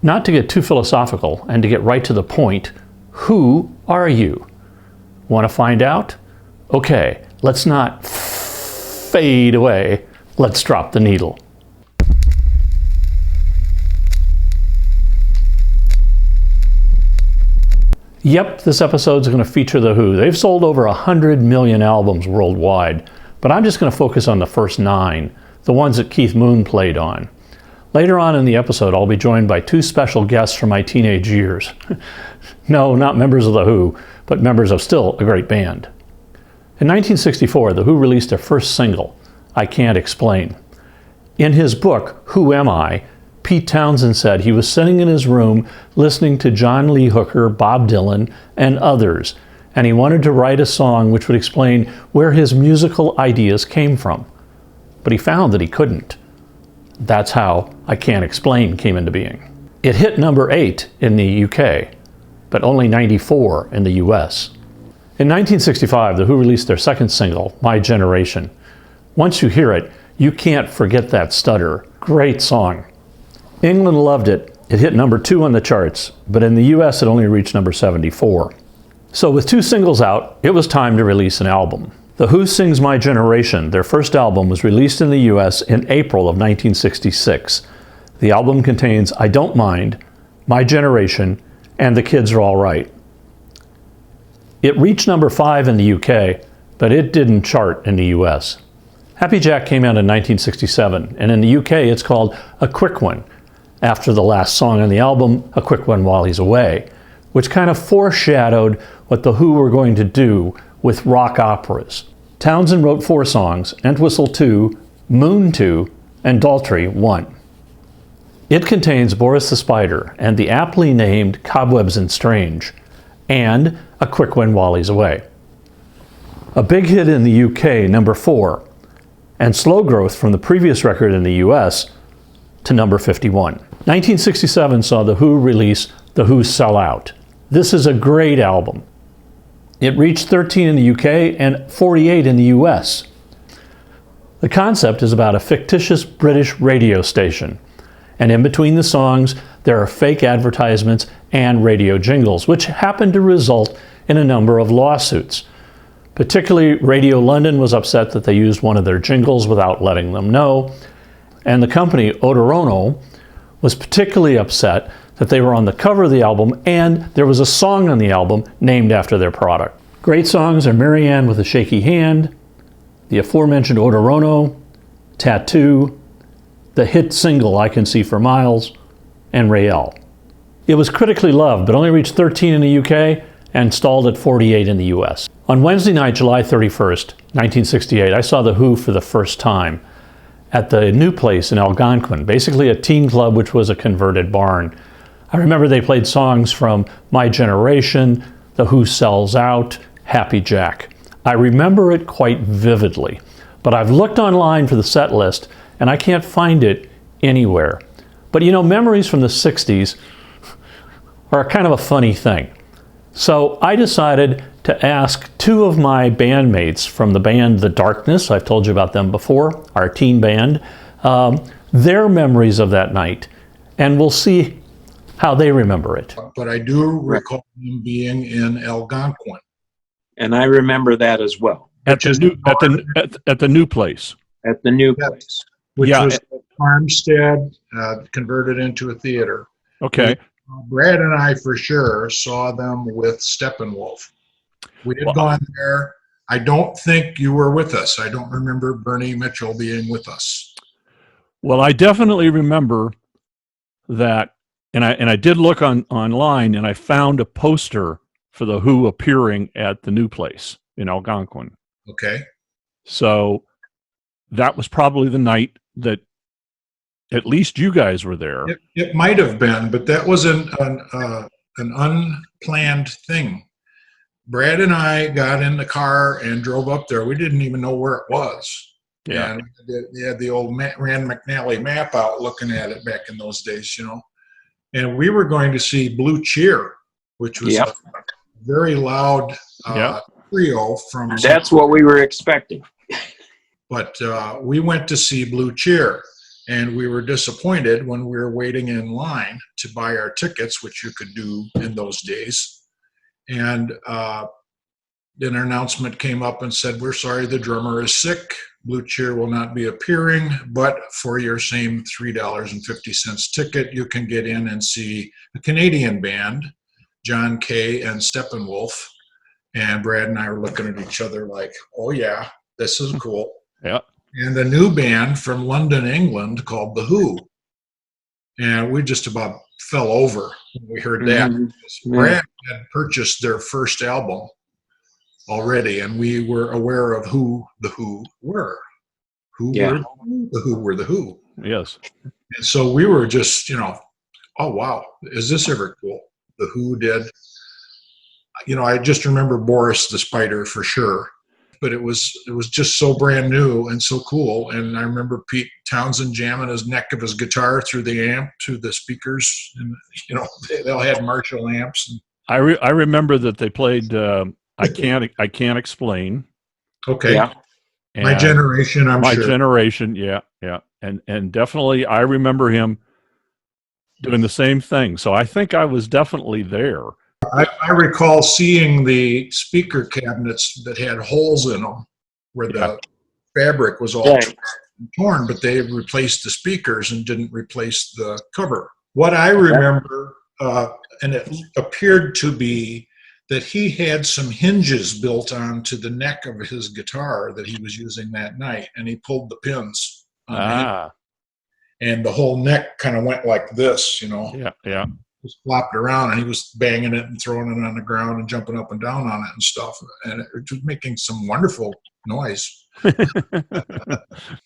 Not to get too philosophical and to get right to the point, who are you? Want to find out? Okay, let's not fade away. Let's drop the needle. Yep, this episode is going to feature The Who. They've sold over 100 million albums worldwide, but I'm just going to focus on the first 9, the ones that Keith Moon played on. Later on in the episode, I'll be joined by 2 special guests from my teenage years. No, not members of The Who, but members of still a great band. In 1964, The Who released their first single, I Can't Explain. In his book, Who Am I?, Pete Townsend said he was sitting in his room listening to John Lee Hooker, Bob Dylan, and others, and he wanted to write a song which would explain where his musical ideas came from. But he found that he couldn't. That's how I Can't Explain came into being. It hit number 8 in the UK, but only 94 in the US. In 1965, The Who released their second single, My Generation. Once you hear it, you can't forget that stutter. Great song. England loved it. It hit number 2 on the charts, but in the US it only reached number 74. So with 2 singles out, it was time to release an album. The Who Sings My Generation, their first album, was released in the US in April of 1966. The album contains I Don't Mind, My Generation, and The Kids Are All Right. It reached number 5 in the UK, but it didn't chart in the US. Happy Jack came out in 1967, and in the UK it's called A Quick One, after the last song on the album, A Quick One While He's Away, which kind of foreshadowed what The Who were going to do with rock operas. Townsend wrote 4 songs, Entwistle 2, Moon 2, and Daltrey 1. It contains Boris the Spider and the aptly named Cobwebs and Strange, and A Quick One While He's Away. A big hit in the UK, number 4, and slow growth from the previous record in the US to number 51. 1967 saw The Who release The Who Sell Out. This is a great album. It reached 13 in the UK and 48 in the US. The concept is about a fictitious British radio station, and in between the songs there are fake advertisements and radio jingles, which happen to result in a number of lawsuits. Particularly, Radio London was upset that they used one of their jingles without letting them know, and the company, Odorono, was particularly upset that they were on the cover of the album and there was a song on the album named after their product. Great songs are Marianne with a Shaky Hand, the aforementioned Odorono, Tattoo, the hit single I Can See for Miles, and Rael. It was critically loved, but only reached 13 in the UK and stalled at 48 in the US. On Wednesday night, July 31st, 1968, I saw The Who for the first time at the New Place in Algonquin, basically a teen club which was a converted barn. I remember they played songs from My Generation, The Who Sells Out, Happy Jack. I remember it quite vividly, but I've looked online for the set list and I can't find it anywhere. But you know, memories from the 60s are kind of a funny thing. So I decided to ask 2 of my bandmates from the band The Darkness, I've told you about them before, our teen band, their memories of that night, and we'll see how they remember it. But I do recall them being in Algonquin. And I remember that as well. At the New Place. At the New Place. Which was a farmstead converted into a theater. Okay. Brad and I for sure saw them with Steppenwolf. We had gone there. I don't think you were with us. I don't remember Bernie Mitchell being with us. Well, I definitely remember that, and I did look online, and I found a poster for The Who appearing at the New Place in Algonquin. Okay. So that was probably the night that at least you guys were there. It might have been, but that was an unplanned thing. Brad and I got in the car and drove up there. We didn't even know where it was. Yeah. And they had the old Rand McNally map out looking at it back in those days, you know. And we were going to see Blue Cheer, which was a very loud trio from... That's what we were expecting. But we went to see Blue Cheer. And we were disappointed when we were waiting in line to buy our tickets, which you could do in those days. And then an announcement came up and said, "We're sorry, the drummer is sick. Blue Cheer will not be appearing, but for your same $3.50 ticket, you can get in and see a Canadian band, John Kay and Steppenwolf." And Brad and I were looking at each other like, "Oh yeah, this is cool." Yeah. And a new band from London, England called The Who. And we just about fell over when we heard that. Brad had purchased their first album already, and we were aware of who The Who were. The Who were The Who. Yes. And so we were just, oh wow, is this ever cool? The Who did. I just remember Boris the Spider for sure. But it was just so brand new and so cool. And I remember Pete Townsend jamming his neck of his guitar through the speakers, and they all had Marshall amps. And I remember that they played I Can't Explain. okay, Yeah. My Generation. My sure. Generation, yeah, and definitely I remember him doing the same thing. So I think I was definitely there. I recall seeing the speaker cabinets that had holes in them where the fabric was all torn, but they replaced the speakers and didn't replace the cover. What I remember, and it appeared to be that he had some hinges built onto the neck of his guitar that he was using that night, and he pulled the pins on the hinge, and the whole neck kind of went like this, Yeah. Just flopped around, and he was banging it and throwing it on the ground and jumping up and down on it and stuff, and it was making some wonderful noise.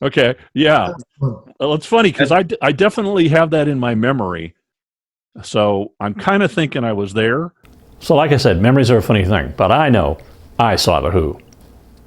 Okay, yeah. Well, it's funny because I definitely have that in my memory, so I'm kind of thinking I was there. So like I said, memories are a funny thing, but I know I saw The Who.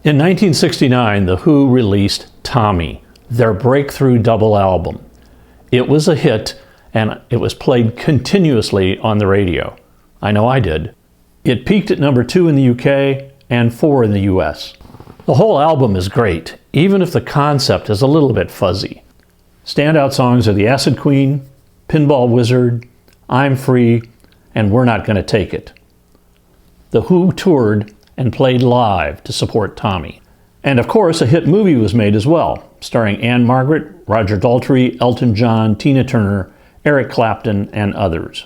In 1969, The Who released Tommy, their breakthrough double album. It was a hit, and it was played continuously on the radio. I know I did. It peaked at number 2 in the UK and 4 in the US. The whole album is great, even if the concept is a little bit fuzzy. Standout songs are The Acid Queen, Pinball Wizard, I'm Free, and We're Not Gonna Take It. The Who toured and played live to support Tommy. And of course, a hit movie was made as well, starring Anne Margaret, Roger Daltrey, Elton John, Tina Turner, Eric Clapton, and others.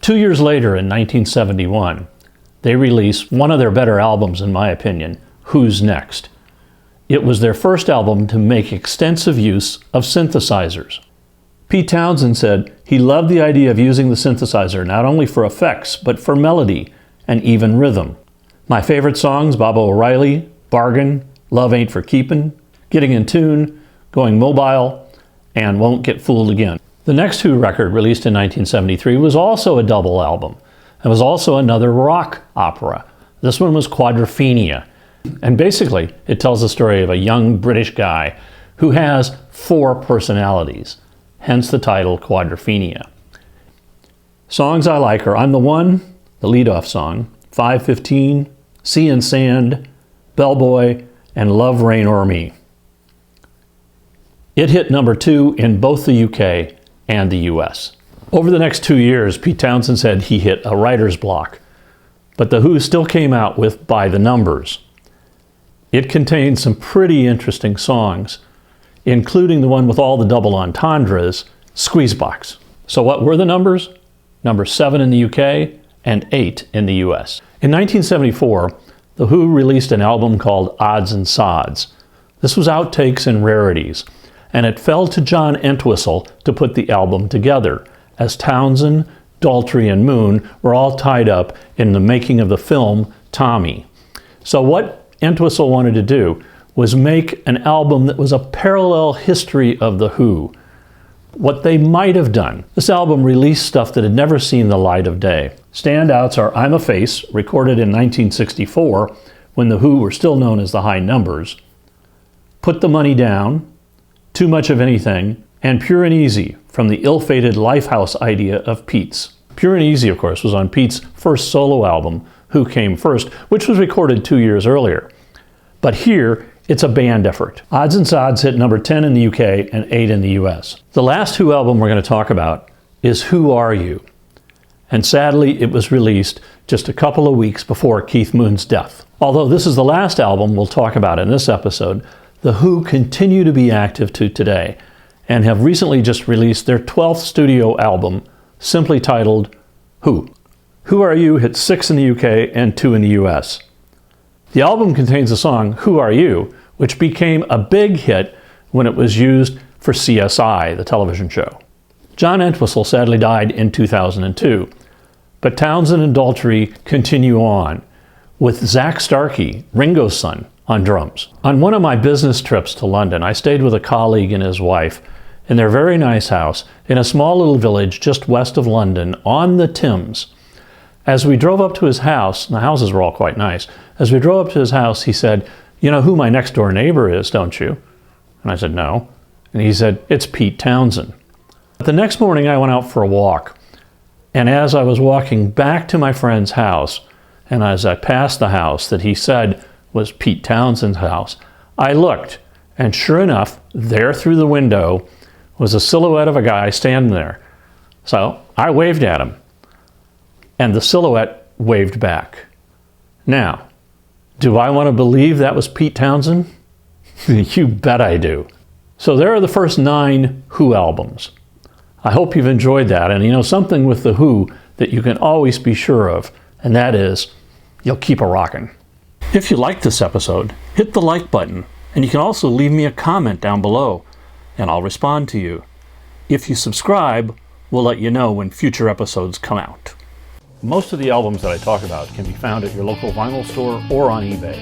2 years later, in 1971, they released one of their better albums, in my opinion, Who's Next? It was their first album to make extensive use of synthesizers. Pete Townsend said he loved the idea of using the synthesizer not only for effects, but for melody and even rhythm. My favorite songs, Baba O'Reilly, Bargain, Love Ain't for Keepin', Getting in Tune, Going Mobile, and Won't Get Fooled Again. The next Who record, released in 1973, was also a double album. It was also another rock opera. This one was Quadrophenia. And basically, it tells the story of a young British guy who has 4 personalities, hence the title Quadrophenia. Songs I like are I'm the One, the leadoff song, 515, Sea and Sand, Bellboy, and Love Rain O'er Me. It hit number 2 in both the UK and the US. Over the next 2 years, Pete Townsend said he hit a writer's block, but The Who still came out with By the Numbers. It contained some pretty interesting songs, including the one with all the double entendres, Squeezebox. So what were the numbers? Number 7 in the UK and 8 in the US. In 1974, The Who released an album called Odds and Sods. This was outtakes and rarities, and it fell to John Entwistle to put the album together, as Townsend, Daltrey, and Moon were all tied up in the making of the film Tommy. So what Entwistle wanted to do was make an album that was a parallel history of The Who, what they might have done. This album released stuff that had never seen the light of day. Standouts are I'm a Face, recorded in 1964, when The Who were still known as the High Numbers, Put the Money Down, Too Much of Anything, and Pure and Easy, from the ill-fated Lifehouse idea of Pete's. Pure and Easy, of course, was on Pete's first solo album, Who Came First, which was recorded 2 years earlier. But here, It's a band effort. Odds and Sods hit number 10 in the UK and 8 in the US. The last Who album we're going to talk about is Who Are You? And sadly, it was released just a couple of weeks before Keith Moon's death. Although this is the last album we'll talk about in this episode, The Who continue to be active to today and have recently just released their 12th studio album, simply titled Who. Who Are You hit 6 in the UK and 2 in the US. The album contains the song Who Are You, which became a big hit when it was used for CSI, the television show. John Entwistle sadly died in 2002, but Townsend and Daltrey continue on, with Zach Starkey, Ringo's son, on drums. On one of my business trips to London, I stayed with a colleague and his wife in their very nice house in a small little village just west of London on the Thames. As we drove up to his house, and the houses were all quite nice, as we drove up to his house, he said, "You know who my next door neighbor is, don't you?" And I said, "No." And he said, "It's Pete Townsend." The next morning I went out for a walk, and as I was walking back to my friend's house, and as I passed the house that he said was Pete Townsend's house, I looked, and sure enough, there through the window was a silhouette of a guy standing there. So I waved at him, and the silhouette waved back. Now, do I want to believe that was Pete Townsend? You bet I do. So there are the first 9 Who albums. I hope you've enjoyed that, and you know something with the Who that you can always be sure of, and that is, you'll keep a rockin'. If you liked this episode, hit the like button, and you can also leave me a comment down below, and I'll respond to you. If you subscribe, we'll let you know when future episodes come out. Most of the albums that I talk about can be found at your local vinyl store or on eBay.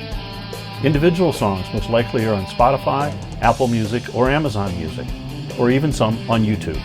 Individual songs most likely are on Spotify, Apple Music, or Amazon Music, or even some on YouTube.